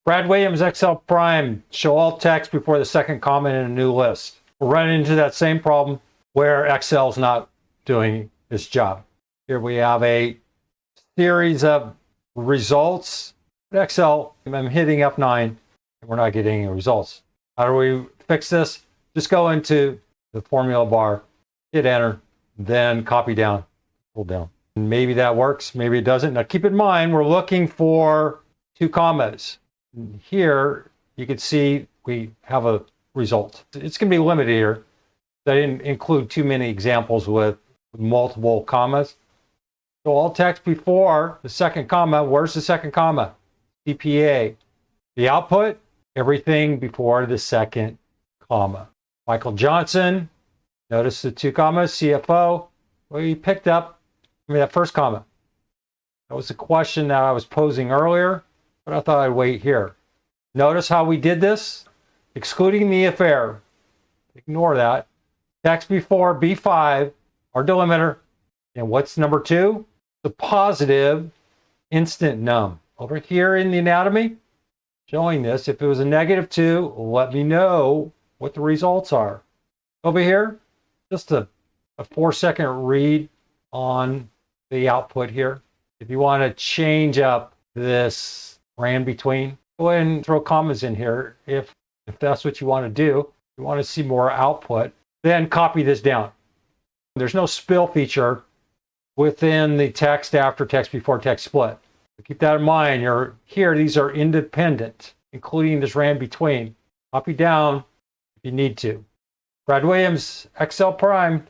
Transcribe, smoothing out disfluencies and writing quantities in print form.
Brad Williams, Excel Prime, show all text before the second comment in a new list. We're running into that same problem where Excel's not doing its job. Here we have a series of results. Excel, I'm hitting F9, and we're not getting any results. How do we fix this? Just go into the formula bar, hit enter, then copy down, pull down. And maybe that works, maybe it doesn't. Now keep in mind, we're looking for 2 commas. Here, you can see we have a result. It's going to be limited here. I didn't include too many examples with multiple commas. So all text before the second comma. Where's the second comma? CPA. The output, everything before the second comma. Michael Johnson, notice the 2 commas, CFO. Well, you picked up, that first comma. That was the question that I was posing earlier, but I thought I'd wait here. Notice how we did this? Excluding the if error. Ignore that. Text before B5, our delimiter. And what's number 2? The positive instant num. Over here in the anatomy, showing this. If it was a -2, let me know what the results are. Over here, just a 4-second read on the output here. If you want to change up this ran between, go ahead and throw commas in here if that's what you want to do. You want to see more output, then copy this down. There's no spill feature within the text after, text before, text split. So keep that in mind. These are independent, including this ran between. Copy down if you need to. Brad Williams, Excel Prime.